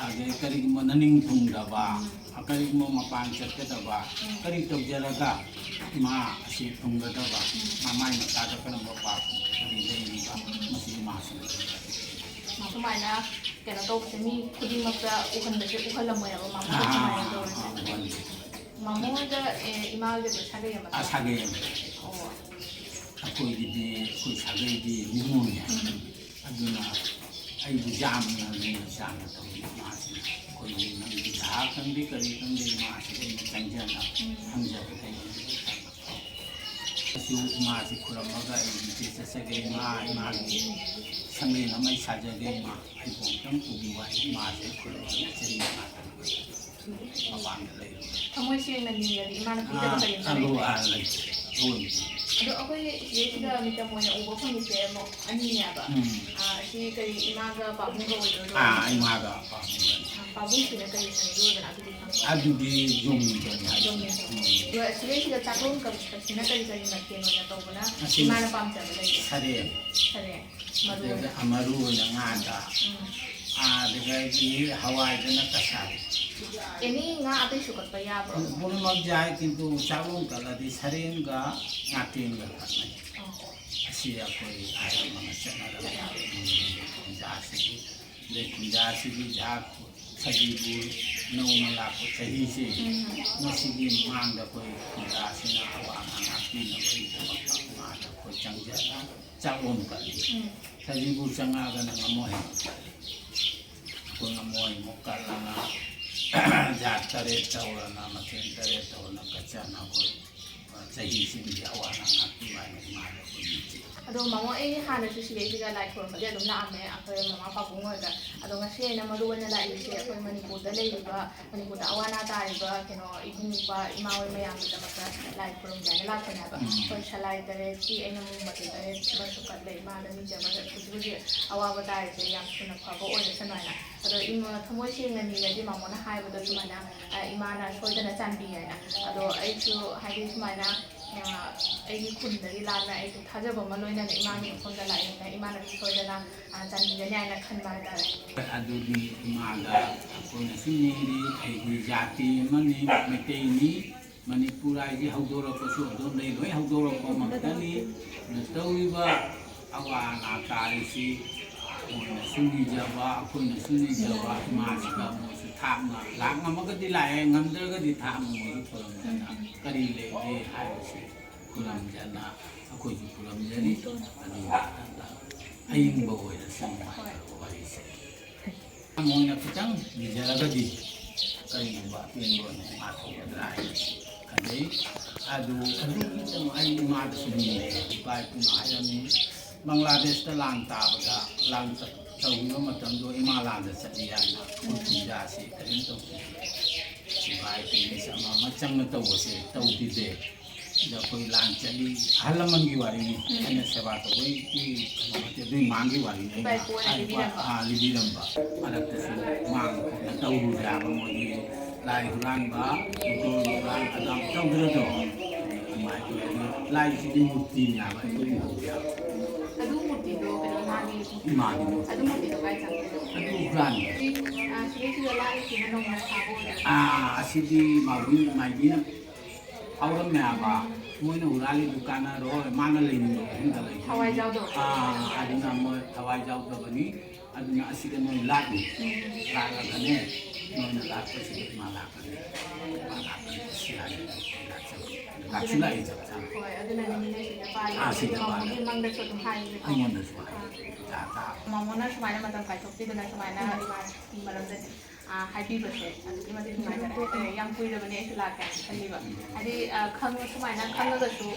ꯑꯗꯩ ꯀꯔꯤꯒꯨꯝꯕ ꯅꯅꯤꯡ ꯊꯨꯡꯗꯕ ꯀꯔꯤꯒꯨꯝꯕ ꯃꯄꯥꯟ ꯆꯠꯀꯗꯕ ꯀꯔꯤ ꯇꯧꯖꯔꯒ ꯏꯃꯥ ꯑꯁꯤ ꯊꯨꯡꯒꯗꯕ ꯃꯃꯥꯏ ꯃꯆꯥꯗ ꯀꯔꯝꯕ ꯄꯥꯞ ꯀꯔꯤ ꯂꯩꯔꯤꯕ ꯃꯁꯤꯒꯤ ꯃꯥꯁꯤ ꯁꯨꯃꯥꯏꯅ ꯀꯩꯅꯣ ꯇꯧꯕꯁꯦ ꯃꯤ ꯈꯨꯗꯤꯡꯃꯛꯇ ꯎꯍꯜꯂꯝꯃꯣꯏꯕ ꯃꯃꯣꯏꯗ ꯁꯨꯃꯥꯏꯅ ꯇꯧꯔꯤꯁꯦ ꯃꯃꯣꯏꯗ ꯏꯃꯥꯒꯤꯗꯤ ꯁꯥꯒꯩ ꯑꯃ ꯁꯥꯒꯩ ꯑꯃ ꯑꯩꯈꯣꯏꯒꯤꯗꯤ ꯑꯩꯈꯣꯏ ꯁꯥꯒꯩꯗꯤ ꯅꯤꯉꯣꯜꯅꯤ ꯑꯗꯨꯅ ꯑꯩꯕꯨ ꯌꯥꯝꯅ ꯂꯨꯅ ꯆꯥꯟꯅ ꯇꯧꯏ ꯃꯥꯁꯤꯅ ꯑꯩꯈꯣꯏꯒꯤ ꯅꯪꯒꯤ ꯁꯥ ꯈꯪꯗꯦ ꯀꯔꯤ ꯈꯪꯗꯦ ꯃꯥꯁꯤ ꯑꯩꯅ ꯆꯪꯖꯅ ꯍꯪꯖꯕꯗꯒꯤ ꯏꯃꯥꯁꯤ ꯈꯨꯔꯝꯃꯒ ꯑꯩꯒꯤ ꯆꯠꯆꯒꯦ ꯏꯃꯥꯒꯤ ꯁꯪꯂꯦꯟ ꯑꯃ ꯁꯥꯖꯒꯦ ꯏꯃꯥ ꯑꯩꯕꯨ ꯑꯃꯨꯛꯇꯪ ꯄꯨꯕꯤꯌꯨ ꯏꯃꯥꯁꯦ ꯈꯨꯔꯝꯃꯒ ꯆꯍꯤ ꯃꯉꯥ ꯃꯄꯥꯟꯗ ꯂꯩꯔꯤ ꯊꯃꯣꯏ ꯁꯦꯡꯅ ꯅꯤꯔꯗꯤ ꯏꯃꯥꯅ ꯄꯤꯗꯕ ꯀꯔꯤꯝꯇ ꯑꯗꯣ ꯑꯩꯈꯣꯏ ꯁꯤꯗꯩꯁꯤꯗ ꯃꯤꯇꯝ ꯑꯣꯏꯅ ꯎꯕ ꯐꯪꯉꯤꯁꯦ ꯑꯃꯨꯛ ꯑꯅꯤꯅꯦꯕ ꯑꯁꯤ ꯀꯔꯤ ꯏꯃꯥꯒ ꯄꯥꯕꯨꯡꯒ ꯑꯣꯏꯗꯣꯏꯔꯣ ꯏꯃꯥꯒ ꯄꯥꯕꯨꯡꯁꯤꯅ ꯀꯔꯤ ꯁꯪꯒꯤ ꯑꯣꯏꯗꯅ ꯑꯗꯨꯗꯤ ꯁꯤꯗꯩꯁꯤꯗ ꯆꯥꯛꯂꯣꯟ ꯀꯠꯄꯁꯤꯅ ꯀꯔꯤ ꯃꯊꯦꯜ ꯑꯣꯏꯅ ꯇꯧꯕꯅ ꯏꯃꯥꯅ ꯄꯥꯝꯖꯕ ꯂꯩꯒꯦ ꯁꯔꯦꯡ ꯃꯔꯨ ꯑꯣꯏꯅ ꯉꯥꯗ ꯑꯗꯒꯤ ꯍꯋꯥꯏꯗꯅ ꯀꯁꯥꯏ ꯑꯦꯅꯤ ꯉꯥ ꯑꯇꯩꯁꯨ ꯀꯠꯄ ꯌꯥꯕ꯭ꯔꯣ ꯄꯨꯝꯅꯃꯛ ꯌꯥꯏ ꯀꯤꯟꯇꯨ ꯆꯥꯛꯂꯣꯟ ꯀꯠꯂꯗꯤ ꯁꯔꯦꯡꯒ ꯉꯥꯇꯦꯟꯒ ꯀꯠꯅꯩ ꯑꯁꯤ ꯑꯩꯈꯣই ꯑꯍꯜ ꯂꯃꯟꯅ ꯆꯠꯅꯔꯛꯄ ꯈꯨꯟꯖꯥꯁꯤꯒꯤ ꯑꯗꯩ ꯈꯨꯟꯖꯥꯁꯤꯒꯤ ꯁꯖꯤꯕꯨ ꯅꯧꯅ ꯂꯥꯛꯄ ꯆꯍꯤꯁꯤ ꯃꯁꯤꯒꯤ ꯃꯃꯥꯡꯗ ꯑꯩꯈꯣই ꯈꯨꯟꯖꯥꯁꯤꯅ ꯑꯋꯥ ꯑꯅꯥ ꯉꯥꯛꯄꯤꯅꯕꯒꯤꯗꯃꯛꯇ ꯃꯥꯗ ꯑꯩꯈꯣꯏ ꯆꯪꯖꯅ ꯆꯥꯛꯂꯣꯟ ꯀꯠꯂꯤ ꯁꯖꯤꯕꯨ ꯆꯪꯉꯛꯑꯒꯅ ꯉꯝꯃꯣꯏ ꯑꯩꯈꯣꯏ ꯉꯝꯃꯣꯏꯃꯨꯛ ꯀꯠꯂꯒ ꯖꯥꯠ ꯇꯔꯦꯠ ꯇꯧꯔꯅ ꯃꯊꯦꯜ ꯇꯔꯦꯠ ꯇꯧꯔꯅ ꯀꯠꯆꯅ ꯑꯩꯈꯣꯏ ꯆꯍꯤꯁꯤꯡꯒꯤ ꯑꯋꯥ ꯑꯅꯥ ꯉꯥꯛꯄꯤꯕ ꯍꯥꯏꯅ ꯏꯃꯥꯗ ꯑꯩꯈꯣꯏ ꯅꯤꯖꯩ ꯑꯗꯣ ꯃꯃꯣ ꯑꯩ ꯍꯥꯟꯅꯁꯨ ꯁꯤꯗꯩꯁꯤꯗ ꯂꯥꯏ ꯈꯨꯔꯨꯝꯕꯗꯤ ꯑꯗꯨꯝ ꯂꯥꯛꯑꯝꯃꯦ ꯑꯩꯈꯣꯏ ꯃꯃꯥ ꯄꯥꯕꯨꯡ ꯍꯣꯏꯒ ꯑꯗꯣ ꯉꯁꯤ ꯑꯩꯅ ꯃꯔꯨ ꯑꯣꯏꯅ ꯂꯥꯛꯏꯁꯦ ꯑꯩꯈꯣꯏ ꯃꯅꯤꯄꯨꯔꯗ ꯂꯩꯔꯤꯕ ꯃꯅꯤꯄꯨꯔꯗ ꯑꯋꯥ ꯑꯅꯥ ꯇꯥꯔꯤꯕ ꯀꯩꯅꯣ ꯏꯕꯨꯡ ꯏꯄꯥ ꯏꯃꯥ ꯍꯣꯏ ꯃꯌꯥꯝꯒꯤꯗꯃꯛꯇ ꯂꯥꯏ ꯈꯨꯔꯨꯝꯒꯦ ꯍꯥꯏꯅ ꯂꯥꯛꯄꯅꯦꯕ ꯑꯩꯈꯣꯏ ꯁꯂꯥꯏ ꯇꯔꯦꯠꯀꯤ ꯑꯩꯅ ꯃꯇꯦ ꯇꯔꯦꯠ ꯑꯃꯁꯨ ꯀꯠꯂꯦ ꯏꯃꯥꯗ ꯅꯤꯖꯕ ꯍꯧꯖꯤꯛ ꯍꯧꯖꯤꯛ ꯑꯋꯥꯕ ꯇꯥꯔꯤꯁꯦ ꯌꯥꯝ ꯊꯨꯅ ꯐꯕ ꯑꯣꯏꯔꯁꯅꯨ ꯍꯥꯏꯅ ꯑꯗꯣ ꯊꯃꯣꯏ ꯁꯦꯡꯅ ꯅꯤꯔꯗꯤ ꯃꯃꯣꯅ ꯍꯥꯏꯕꯗꯣ ꯁꯨꯃꯥꯏꯅ ꯏꯃꯥꯅ ꯁꯣꯏꯗꯅ ꯆꯥꯟꯕꯤ ꯍꯥꯏꯅ ꯑꯗꯣ ꯑꯩꯁꯨ ꯍꯥꯏꯗꯤ ꯁꯨꯃꯥꯏꯅ ꯑꯩꯒꯤ ꯈꯨꯟꯗꯒꯤ ꯂꯥꯞꯅ ꯑꯩꯁꯨ ꯊꯥꯖꯕ ꯑꯃ ꯂꯣꯏꯅꯅ ꯏꯃꯥꯒꯤ ꯃꯐꯝꯗ ꯂꯥꯛꯏꯅ ꯏꯃꯥꯅꯁꯨ ꯁꯣꯏꯗꯅ ꯆꯥꯟꯕꯤꯒꯅꯤ ꯍꯥꯏꯅ ꯈꯟꯕ ꯍꯥꯏꯇꯥꯔꯦ ꯑꯗꯨꯗꯤ ꯏꯃꯥꯗ ꯑꯩꯈꯣꯏꯅ ꯁꯨꯝ ꯅꯤꯔꯤ ꯑꯩꯒꯤ ꯖꯥꯇꯤ ꯑꯃꯅꯤ ꯃꯩꯇꯩꯅꯤ ꯃꯅꯤꯄꯨꯔ ꯍꯥꯏꯁꯤ ꯍꯧꯗꯣꯔꯛꯄꯁꯨ ꯑꯗꯨꯝ ꯂꯩ ꯂꯣꯏ ꯍꯧꯗꯣꯔꯛꯄ ꯉꯥꯛꯇꯅꯤ ꯇꯧꯔꯤꯕ ꯑꯋꯥ ꯑꯅꯥ ꯇꯥꯔꯤꯁꯤ ꯃꯣꯏꯅꯁꯨ ꯅꯤꯖꯕ ꯑꯩꯈꯣꯏꯅꯁꯨ ꯅꯤꯖꯕ ꯏꯃꯥꯁꯤꯒ ꯃꯣꯏꯁꯨ ꯊꯥꯞꯅ ꯂꯥꯛ ꯉꯝꯃꯒꯗꯤ ꯂꯥꯛꯑꯦ ꯉꯝꯗ꯭ꯔꯒꯗꯤ ꯊꯥꯞꯅ ꯃꯣꯏꯁꯨ ꯈꯨꯔꯨꯝꯖꯅ ꯀꯔꯤ ꯂꯩꯒꯦ ꯍꯥꯏꯕꯁꯤ ꯈꯨꯔꯨꯝꯖꯅ ꯑꯩꯈꯣꯏꯁꯨ ꯈꯨꯔꯨꯝꯖꯔꯤ ꯑꯗꯨꯒ ꯑꯌꯤꯡꯕ ꯑꯣꯏꯔꯁꯨ ꯋꯥꯔꯤꯁꯦ ꯃꯣꯏꯅ ꯈꯤꯇꯪ ꯅꯤꯖꯔꯒꯗꯤ ꯀꯔꯤꯒꯨꯝꯕ ꯑꯄꯦꯟꯕ ꯑꯣꯏꯅ ꯏꯃꯥ ꯊꯣꯛꯒꯗ꯭ꯔꯥ ꯍꯥꯏꯅ ꯈꯟꯖꯩ ꯑꯗꯨ ꯑꯗꯨꯒꯤꯗꯪ ꯑꯩ ꯏꯃꯥꯗꯁꯨ ꯅꯤꯔꯦ ꯏꯄꯥ ꯏꯄꯨꯅ ꯍꯥꯏꯔꯝꯃꯤ ꯕꯪꯒ꯭ꯂꯥꯗꯦꯁꯇ ꯂꯥꯟ ꯇꯥꯕꯗ ꯂꯥꯟ ꯇꯧꯈꯤꯕ ꯃꯇꯝꯗꯣ ꯏꯃꯥ ꯂꯥꯟꯗ ꯆꯠꯂꯤ ꯍꯥꯏꯅ ꯈꯨꯟꯖꯥꯁꯤ ꯀꯔꯤꯝ ꯇꯧꯈꯤꯗꯦ ꯏꯄꯥ ꯏꯄꯨꯒꯤꯁꯤ ꯑꯃ ꯆꯪꯅ ꯇꯧꯕꯁꯦ ꯇꯧꯈꯤꯗꯦ ꯁꯤꯗ ꯑꯩꯈꯣꯏ ꯂꯥꯟ ꯆꯠꯂꯤ ꯑꯍꯜ ꯂꯃꯟꯒꯤ ꯋꯥꯔꯤꯅꯤ ꯑꯩꯅ ꯁꯦꯕꯥ ꯇꯧꯕꯒꯤ ꯀꯩꯅꯣ ꯅꯠꯇꯦ ꯑꯗꯨꯏ ꯃꯥꯡꯒꯤ ꯋꯥꯔꯤꯅꯤ ꯂꯤꯕꯤꯔꯝꯕ ꯃꯔꯛꯇꯁꯨ ꯃꯥꯡ ꯇꯧꯔꯨꯗꯦ ꯍꯥꯏꯕ ꯃꯣꯏꯒꯤ ꯂꯥꯏ ꯍꯨꯔꯥꯟꯕ ꯎꯇꯣꯜ ꯍꯨꯔꯥꯟ ꯑꯗꯥꯝ ꯇꯧꯗ꯭ꯔꯗꯣ ꯑꯗꯨꯃꯥꯏꯅ ꯇꯧꯋꯤ ꯂꯥꯏꯁꯤꯗꯤ ꯃꯨꯔꯇꯤꯅꯤ ꯍꯥꯏꯕ ꯑꯩꯈꯣꯏ ꯎꯍꯧꯗꯦ ꯍꯥꯏꯕ ꯑꯗꯨ ꯃꯨꯔꯇꯤꯗꯣ ꯀꯩꯅꯣ ꯃꯥꯒꯤ ꯏꯃꯥꯒꯤ ꯑꯗꯨ ꯃꯨꯔꯇꯤꯗꯣ ꯀꯥꯏ ꯆꯪꯒꯦ ꯑꯗꯨ ꯍꯨꯔꯥꯟꯕ ꯁꯤꯗꯩꯁꯤꯗ ꯂꯥꯛꯏꯁꯤꯅ ꯅꯧꯅ ꯁꯥꯕ ꯑꯣꯏꯗꯣꯏꯔꯥ ꯑꯁꯤꯗꯤ ꯃꯥꯏꯕꯤꯅ ꯍꯧꯔꯝꯃꯦ ꯍꯥꯏꯕ ꯃꯣꯏꯅ ꯍꯨꯔꯥꯜꯂꯤꯗꯨ ꯀꯥꯟꯅꯔꯣꯏ ꯃꯥꯅ ꯂꯩꯅꯤꯡꯕ ꯃꯐꯝꯗ ꯂꯩ ꯍꯋꯥꯏꯖꯥꯎꯗꯣ ꯑꯗꯨꯅ ꯃꯣꯏ ꯊꯋꯥꯏ ꯌꯥꯎꯗꯕꯅꯤ ꯑꯗꯨꯅ ꯑꯁꯤꯗ ꯅꯣꯏ ꯂꯥꯛꯏ ꯂꯥꯛꯂꯒꯅꯦ ꯅꯣꯏꯅ ꯂꯥꯛꯄꯁꯤꯗ ꯏꯃꯥ ꯂꯥꯛꯀꯅꯤ ꯏꯃꯥ ꯂꯥꯛꯀꯅꯤ ꯑꯁꯤ ꯍꯥꯏꯅ ꯂꯥꯛꯁꯨ ꯂꯥꯛꯏ ꯆꯞ ꯆꯥꯅ ꯍꯣꯏ ꯑꯗꯨꯅꯅꯤꯅꯦ ꯁꯤꯗ ꯄꯥꯜꯂꯤ ꯁꯤꯗ ꯃꯥꯃꯣꯒꯤ ꯃꯪꯗꯁꯨ ꯑꯗꯨꯝ ꯍꯥꯏꯕꯅꯦ ꯑꯩꯉꯣꯟꯗꯁꯨ ꯍꯥꯏ ꯃꯥꯃꯣꯅ ꯁꯨꯃꯥꯏꯅ ꯃꯇꯝ ꯀꯥꯏꯊꯣꯛꯄꯤꯗꯅ ꯁꯨꯃꯥꯏꯅ ꯏꯃꯥꯒꯤ ꯃꯔꯝꯗ ꯍꯥꯏꯕꯤꯕꯁꯦ ꯑꯗꯨꯛꯀꯤ ꯃꯇꯤꯛ ꯅꯨꯡꯉꯥꯏꯖꯔꯦ ꯌꯥꯝ ꯀꯨꯏꯔꯕꯅꯦ ꯑꯩꯁꯨ ꯂꯥꯛꯀꯦ ꯍꯥꯏꯅ ꯈꯜꯂꯤꯕ ꯍꯥꯏꯗꯤ ꯁꯨꯃꯥꯏꯅ ꯈꯪꯉꯒꯁꯨ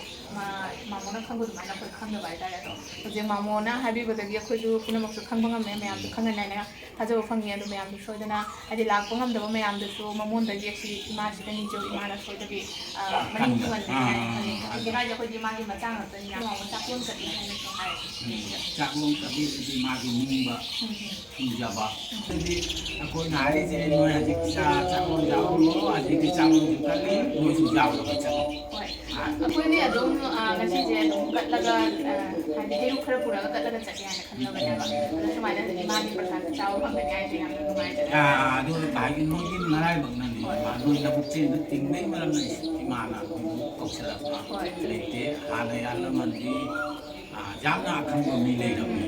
ꯃꯥꯃꯣꯅ ꯈꯪꯕ ꯑꯗꯨꯃꯥꯏꯅ ꯑꯩꯈꯣꯏ ꯈꯪꯗꯕ ꯍꯥꯏꯇꯥꯔꯦ ꯑꯗꯣ ꯍꯧꯖꯤꯛ ꯃꯥꯃꯣꯅ ꯍꯥꯏꯕꯤꯕꯗꯒꯤ ꯑꯩꯈꯣꯏꯁꯨ ꯄꯨꯝꯅꯃꯛꯁꯨ ꯈꯪꯕ ꯉꯝꯃꯦ ꯃꯌꯥꯝꯁꯨ ꯈꯪꯒꯅꯤ ꯍꯥꯏꯅ ꯊꯥꯖꯕ ꯐꯪꯉꯤ ꯑꯗꯨ ꯃꯌꯥꯝꯁꯨ ꯁꯣꯏꯗꯅ ꯍꯥꯏꯗꯤ ꯂꯥꯛꯄ ꯉꯝꯗꯕ ꯃꯌꯥꯝꯗꯁꯨ ꯃꯉꯣꯟꯗꯒꯤ ꯑꯁꯤ ꯏꯃꯥꯁꯤꯗ ꯅꯤꯖꯧ ꯏꯃꯥꯅ ꯁꯣꯏꯗꯕꯤ ꯃꯅꯤꯡ ꯊꯨꯡꯍꯟꯒꯅꯤ ꯍꯥꯏꯅ ꯈꯜꯂꯤ ꯍꯧꯖꯤꯛ ꯍꯥꯏꯁꯦ ꯑꯩꯈꯣꯏꯗꯤ ꯃꯥꯒꯤ ꯃꯆꯥ ꯉꯥꯛꯇꯅꯤ ꯃꯥꯃꯣ ꯆꯥꯛꯂꯣꯟ ꯀꯠꯂꯤ ꯍꯥꯏꯅꯁꯨ ꯍꯥꯏ ꯆꯥꯛꯂꯣꯟ ꯀꯠꯂꯤꯗꯨꯗꯤ ꯃꯥꯒꯤ ꯅꯤꯡꯕ ꯊꯨꯡꯖꯕ ꯑꯗꯨꯗꯤ ꯑꯩꯈꯣꯏꯅ ꯍꯥꯏꯔꯤꯁꯦ ꯅꯣꯏ ꯍꯧꯖꯤꯛ ꯆꯥꯛꯂꯣꯟ ꯌꯥꯎꯔꯨꯔꯣ ꯍꯧꯖꯤꯛꯇꯤ ꯆꯥꯛꯂꯣꯟꯁꯨ ꯀꯠꯂꯤ ꯅꯣꯏꯁꯨ ꯌꯥꯎꯔꯒ ꯆꯠꯂꯣ ꯑꯩꯈꯣꯏꯗꯤ ꯑꯗꯨꯝ ꯉꯁꯤꯁꯦ ꯑꯗꯨꯝ ꯀꯠꯂꯒ ꯍꯥꯏꯗꯤ ꯍꯩꯔꯨꯛ ꯈꯔ ꯄꯨꯔꯒ ꯀꯠꯂꯒ ꯆꯠꯀꯦ ꯍꯥꯏꯅ ꯈꯟꯖꯕꯅꯦꯕ ꯑꯗꯣ ꯁꯨꯃꯥꯏꯅ ꯏꯃꯥꯒꯤ ꯄ꯭ꯔꯁꯥꯗ ꯆꯥꯕ ꯐꯪꯒꯅꯤ ꯍꯥꯏꯁꯦ ꯌꯥꯝꯅ ꯅꯨꯡꯉꯥꯏꯖꯔꯦ ꯑꯗꯨ ꯍꯥꯏꯗꯤ ꯅꯣꯏꯒꯤ ꯃꯔꯥꯏꯕꯛꯅꯅꯤ ꯅꯣꯏ ꯂꯕꯨꯛ ꯆꯦꯟꯗ ꯇꯤꯡꯕꯒꯤ ꯃꯔꯝꯅ ꯏꯃꯥꯅ ꯅꯣꯏꯕꯨ ꯀꯧꯁꯤꯜꯂꯛꯄ ꯂꯩꯇꯦ ꯍꯥꯟꯅ ꯑꯍꯜ ꯂꯃꯟꯗꯤ ꯌꯥꯝꯅ ꯑꯈꯪꯕ ꯃꯤ ꯂꯩꯔꯝꯃꯤ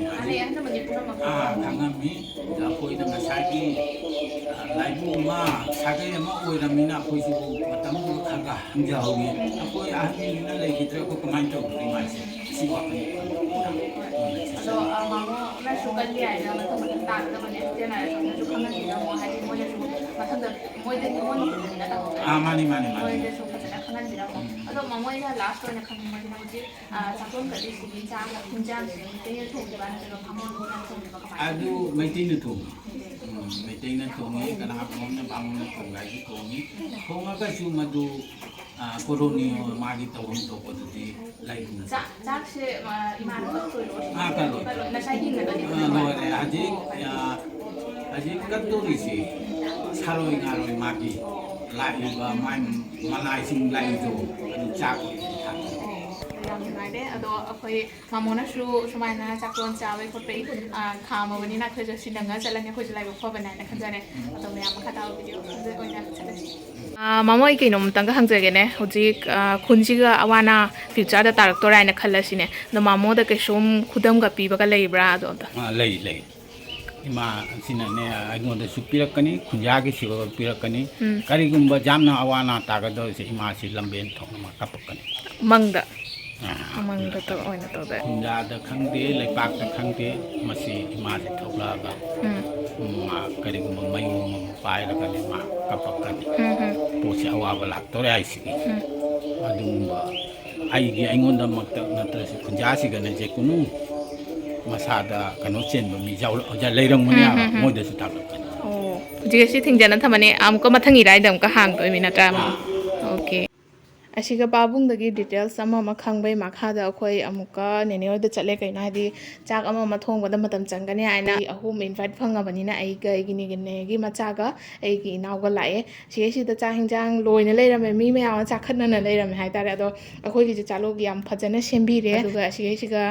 ꯈꯪꯉꯝꯃꯤ ꯑꯩꯈꯣꯏꯅ ꯉꯁꯥꯏꯒꯤ ꯂꯥꯏꯕꯨ ꯑꯃ ꯁꯥꯒꯩ ꯑꯃ ꯑꯣꯏꯔꯝꯃꯤꯅ ꯑꯩꯈꯣꯏꯁꯨ ꯃꯇꯝꯗꯨꯗ ꯈꯔ ꯈꯔ ꯍꯪꯖꯍꯧꯏ ꯑꯩꯈꯣꯏ ꯑꯍꯟꯁꯤꯡꯁꯤꯅ ꯂꯩꯈꯤꯗ꯭ꯔꯦ ꯑꯩꯈꯣꯏ ꯀꯃꯥꯏꯅ ꯇꯧꯗꯣꯔꯤ ꯃꯥꯏꯁꯦ ꯁꯤ ꯋꯥꯈꯜ ꯑꯗꯣ ꯃꯥꯃꯣꯅꯁꯨ ꯀꯜꯂꯤ ꯍꯥꯏꯅ ꯃꯊꯪ ꯃꯊꯪ ꯇꯥꯒꯗꯕꯅꯦ ꯖꯦꯅꯦꯔꯦꯁꯟꯗꯁꯨ ꯈꯪꯍꯟꯕꯤꯔꯝꯃꯣ ꯍꯥꯏꯗꯤ ꯃꯣꯏꯅꯁꯨ ꯃꯊꯪꯗ ꯃꯣꯏꯗꯗꯤ ꯃꯣꯏ ꯃꯈꯨꯠꯇꯗꯤ ꯅꯠꯇꯕ ꯃꯥꯅꯤ ꯃꯣꯏꯗꯁꯨ ꯐꯖꯅ ꯈꯪꯍꯟꯕꯤꯔꯝꯃꯣ ꯑꯗꯣ ꯃꯃꯣꯏꯅ ꯂꯥꯁ ꯑꯣꯏꯅ ꯈꯪꯅꯤꯡꯕꯁꯤꯅ ꯍꯧꯖꯤꯛ ꯆꯥꯛꯂꯣꯟ ꯀꯠꯂꯤꯁꯤꯒꯤ ꯆꯥꯛ ꯍꯤꯟꯖꯥꯡꯁꯦ ꯃꯩꯇꯩꯅ ꯊꯣꯡꯉꯤꯕ ꯅꯠꯇ꯭ꯔꯒ ꯕꯥꯃꯣꯟꯅ ꯊꯣꯡꯉꯤꯕ ꯀꯃꯥꯏꯅ ꯑꯗꯨ ꯃꯩꯇꯩꯅ ꯊꯣꯡꯉꯤ ꯃꯩꯇꯩꯅ ꯊꯣꯡꯉꯤ ꯀꯅꯥꯒꯨꯝꯕ ꯕꯥꯃꯣꯟꯅ ꯊꯣꯡꯕ ꯍꯥꯏꯁꯤ ꯊꯣꯡꯉꯤ ꯊꯣꯡꯉꯒꯁꯨ ꯃꯗꯨ ꯀꯣꯂꯣꯅꯤ ꯃꯥꯒꯤ ꯇꯧꯐꯝ ꯊꯣꯛꯄꯗꯨꯗꯤ ꯂꯩꯗꯅ ꯆꯥꯛꯁꯦ ꯏꯃꯥꯅ ꯀꯠꯇꯣꯏꯔꯣ ꯀꯜꯂꯣꯏ ꯉꯁꯥꯏ ꯍꯤꯡꯅꯒꯗꯤ ꯂꯣꯏꯔꯦ ꯍꯧꯖꯤꯛ ꯀꯠꯇꯣꯔꯤꯁꯤ ꯁꯥꯔꯣꯏ ꯉꯥꯔꯣꯏ ꯃꯥꯒꯤ ꯂꯥꯛꯏꯕ ꯃꯥꯏ ꯃꯅꯥꯏꯁꯤꯡ ꯂꯥꯛꯏꯗꯣ ꯑꯗꯨ ꯆꯥꯛ ꯑꯣꯏꯅ ꯊꯥꯛꯇꯣꯏꯅꯤ ꯌꯥꯝ ꯅꯨꯡꯉꯥꯏꯔꯦ ꯑꯗꯣ ꯑꯩꯈꯣꯏ ꯃꯥꯃꯣꯅꯁꯨ ꯁꯨꯃꯥꯏꯅ ꯆꯥꯛꯂꯣꯟ ꯆꯥꯕꯩ ꯈꯣꯠꯄꯩ ꯈꯥꯝꯃꯕꯅꯤꯅ ꯑꯩꯈꯣꯏꯁꯨ ꯁꯤ ꯅꯪꯉ ꯆꯠꯂꯅꯤ ꯑꯩꯈꯣꯏꯁꯨ ꯂꯥꯏꯕꯛ ꯐꯕꯅꯦ ꯍꯥꯏꯅ ꯈꯟꯖꯔꯦ ꯑꯗꯣ ꯃꯌꯥꯝ ꯃꯈꯥ ꯇꯥꯕ ꯚꯤꯗꯤꯑꯣ ꯑꯣꯏꯅ ꯆꯠꯂꯁꯤ ꯃꯥꯃꯣ ꯑꯩ ꯀꯩꯅꯣꯝꯇꯪꯒ ꯍꯪꯖꯒꯦꯅꯦ ꯍꯧꯖꯤꯛ ꯈꯨꯟꯁꯤꯒ ꯑꯋꯥ ꯑꯅꯥ ꯐ꯭ꯌꯨꯆꯔꯗ ꯇꯥꯔꯛꯇꯣꯔꯥ ꯍꯥꯏꯅ ꯈꯜꯂꯁꯤꯅꯦ ꯑꯗꯣ ꯃꯥꯃꯣꯗ ꯀꯩꯁꯨꯝ ꯈꯨꯗꯝꯒ ꯄꯤꯕꯒ ꯂꯩꯕ꯭ꯔꯥ ꯑꯗꯣ ꯑꯝꯇ ꯂꯩ ꯏꯃꯥ ꯑꯁꯤꯅꯅꯦ ꯑꯩꯉꯣꯟꯗꯁꯨ ꯄꯤꯔꯛꯀꯅꯤ ꯈꯨꯟꯖꯥꯒꯤꯁꯤꯕ ꯄꯤꯔꯛꯀꯅꯤ ꯀꯔꯤꯒꯨꯝꯕ ꯌꯥꯝꯅ ꯑꯋꯥ ꯑꯅꯥ ꯇꯥꯒꯗꯧꯔꯤꯁꯦ ꯏꯃꯥꯁꯤ ꯂꯝꯕꯦꯟ ꯊꯣꯛꯅ ꯀꯞꯄꯛꯀꯅꯤ ꯃꯪꯗ ꯑꯣꯏꯅ ꯇꯧꯗꯦ ꯈꯨꯟꯖꯥꯗ ꯈꯪꯗꯦ ꯂꯩꯄꯥꯛꯇ ꯈꯪꯗꯦ ꯃꯁꯤ ꯏꯃꯥꯁꯤ ꯊꯣꯛꯂꯛꯑꯒ ꯀꯔꯤꯒꯨꯝꯕ ꯃꯌꯨꯝ ꯑꯃ ꯄꯥꯏꯔꯒꯅꯤ ꯃꯥ ꯀꯞꯄꯛꯀꯅꯤ ꯄꯣꯠꯁꯤ ꯑꯋꯥꯕ ꯂꯥꯛꯇꯧꯔꯦ ꯍꯥꯏꯁꯤꯒꯤ ꯑꯗꯨꯒꯨꯝꯕ ꯑꯩꯉꯣꯟꯗꯃꯛꯇ ꯅꯠꯇ꯭ꯔꯁꯨ ꯈꯨꯟꯖꯥꯁꯤꯒꯅ ꯖꯦꯀꯨꯅꯨ ꯃꯁꯥꯗ ꯀꯩꯅꯣ ꯆꯦꯟꯕ ꯃꯤ ꯂꯩꯔꯝꯒꯅꯤ ꯍꯥꯏꯕ ꯃꯣꯏꯗꯁꯨ ꯇꯥꯛꯂꯛꯀꯅꯤ ꯍꯧꯖꯤꯛ ꯑꯁꯤ ꯊꯤꯡꯖꯅ ꯊꯝꯃꯅꯤ ꯑꯃꯨꯛꯀ ꯃꯊꯪ ꯏꯔꯥꯏꯗ ꯑꯃꯨꯛꯀ ꯍꯥꯡꯗꯣꯏꯅꯤ ꯅꯠꯇ꯭ꯔꯥ ꯑꯣꯀꯦ ꯑꯁꯤꯒ ꯄꯥꯕꯨꯡꯗꯒꯤ ꯗꯤꯇꯦꯜꯁ ꯑꯃ ꯈꯪꯕꯩ ꯃꯈꯥꯗ ꯑꯩꯈꯣꯏ ꯑꯃꯨꯛꯀ ꯅꯦꯅꯦ ꯍꯣꯏꯗ ꯆꯠꯂꯦ ꯀꯩꯅꯣ ꯍꯥꯏꯗꯤ ꯆꯥꯛ ꯑꯃ ꯊꯣꯡꯕꯗ ꯃꯇꯝ ꯆꯪꯒꯅꯤ ꯍꯥꯏꯅ ꯑꯍꯨꯝ ꯏꯟꯚꯥꯏꯠ ꯐꯪꯉꯕꯅꯤꯅ ꯑꯩꯒ ꯑꯩꯒꯤ ꯅꯦꯒꯤ ꯃꯆꯥꯒ ꯑꯩꯒꯤ ꯏꯅꯥꯎꯒ ꯂꯥꯛꯑꯦ ꯁꯤꯗ ꯆꯥꯛ ꯍꯤꯟꯖꯥꯡ ꯂꯣꯏꯅ ꯂꯩꯔꯝꯃꯦ ꯃꯤ ꯃꯌꯥꯝ ꯑꯃ ꯆꯥꯈꯠꯅꯅ ꯂꯩꯔꯝꯃꯦ ꯍꯥꯏꯇꯥꯔꯦ ꯑꯗꯣ ꯑꯩꯈꯣꯏꯒꯤꯁꯦ ꯆꯥꯂꯣꯛ ꯌꯥꯝ ꯐꯖꯅ ꯁꯦꯝꯕꯤꯔꯦ ꯑꯗꯨꯒ ꯑꯁꯤꯒꯩꯁꯤꯒ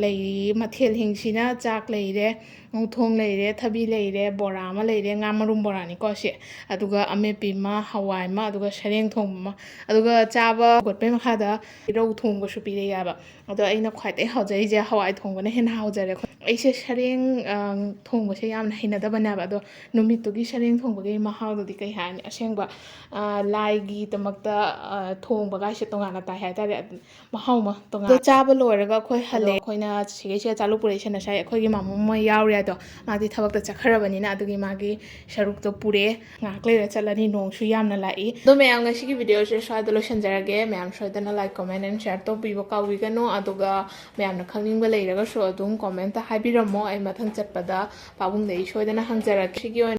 ꯂꯩꯔꯤ ꯃꯊꯦꯜꯁꯤꯡꯁꯤꯅ ꯆꯥꯛ ꯂꯩꯔꯦ ꯉꯧꯊꯣꯡ ꯂꯩꯔꯦ ꯊꯕꯤ ꯂꯩꯔꯦ ꯕꯣꯔꯥ ꯑꯃ ꯂꯩꯔꯦ ꯉꯥ ꯃꯔꯨꯝ ꯕꯣꯔꯥꯅꯤꯀꯣ ꯁꯤ ꯑꯗꯨꯒ ꯑꯃꯦꯠꯄꯤ ꯑꯃ ꯍꯋꯥꯏ ꯑꯃ ꯑꯗꯨꯒ ꯁꯔꯦꯡ ꯊꯣꯡꯕ ꯑꯃ ꯑꯗꯨꯒ ꯆꯥꯕ ꯈꯣꯠꯄꯩ ꯃꯈꯥꯗ ꯔꯧ ꯊꯣꯡꯕꯁꯨ ꯄꯤꯔꯛꯑꯦꯕ ꯑꯗꯣ ꯑꯩꯅ ꯈ꯭ꯋꯥꯏꯗꯒꯤ ꯍꯥꯎꯖꯔꯤꯁꯦ ꯍꯋꯥꯏ ꯊꯣꯡꯕꯅ ꯍꯦꯟꯅ ꯍꯥꯎꯖꯔꯦ ꯑꯩꯁꯦ ꯁꯔꯦꯡ ꯊꯣꯡꯕꯁꯦ ꯌꯥꯝꯅ ꯍꯩꯅꯗꯕꯅꯦꯕ ꯑꯗꯣ ꯅꯨꯃꯤꯠꯇꯨꯒꯤ ꯁꯔꯦꯡ ꯊꯣꯡꯕꯒꯤ ꯃꯍꯥꯎꯗꯨꯗꯤ ꯀꯩ ꯍꯥꯏꯔꯅꯤ ꯑꯁꯦꯡꯕ ꯂꯥꯏꯒꯤꯗꯃꯛꯇ ꯊꯣꯡꯕꯒꯥꯏꯁꯦ ꯇꯣꯉꯥꯟꯅ ꯇꯥꯏ ꯍꯥꯏꯇꯥꯔꯦ ꯃꯍꯥꯎ ꯑꯃ ꯇꯣꯉꯥꯟꯅ ꯆꯥꯕ ꯂꯣꯏꯔꯒ ꯑꯩꯈꯣꯏ ꯍꯜꯂꯦ ꯑꯩꯈꯣꯏꯅ ꯁꯤꯒꯩꯁꯤꯒ ꯆꯥꯂꯨꯛ ꯄꯨꯔꯛꯏꯁꯦ ꯉꯁꯥꯏ ꯑꯩꯈꯣꯏꯒꯤ ꯃꯥꯃꯣ ꯑꯃ ꯌꯥꯎꯔꯦ ꯑꯗꯣ ꯃꯥꯗꯤ ꯊꯕꯛꯇ ꯆꯠꯈ꯭ꯔꯕꯅꯤꯅ ꯑꯗꯨꯒꯤ ꯃꯥꯒꯤ ꯁꯔꯨꯛꯇꯣ ꯄꯨꯔꯛꯑꯦ ꯉꯥꯏꯍꯥꯛ ꯂꯩꯔ ꯆꯠꯂꯅꯤ ꯅꯣꯡꯁꯨ ꯌꯥꯝꯅ ꯂꯥꯛꯏ ꯑꯗꯣ ꯃꯌꯥꯝ ꯉꯁꯤꯒꯤ ꯚꯤꯗꯤꯑꯣꯁꯦ ꯁ꯭ꯋꯥꯏꯗ ꯂꯣꯏꯁꯤꯟꯖꯔꯒꯦ ꯃꯌꯥꯝ ꯁꯣꯏꯗꯅ ꯂꯥꯏꯛ ꯀꯣꯃꯦꯟ ꯑꯦꯟ ꯁꯦꯌꯔ ꯇꯧꯕꯤꯕ ꯀꯥꯎꯕꯤꯒꯅꯨ ꯑꯗꯨꯒ ꯃꯌꯥꯝꯅ ꯈꯪꯅꯤꯡꯕ ꯂꯩꯔꯒꯁꯨ ꯑꯗꯨꯝ ꯀꯣꯃꯦꯟꯇ ꯍꯥꯏꯕꯤꯔꯝꯃꯣ ꯑꯩ ꯃꯊꯪ ꯆꯠꯄꯗ ꯄꯥꯕꯨꯡꯗꯒꯤ ꯁꯣꯏꯗꯅ ꯍꯪꯖꯔꯛꯀꯦ ꯁꯤꯒꯤ ꯑꯣꯏꯅ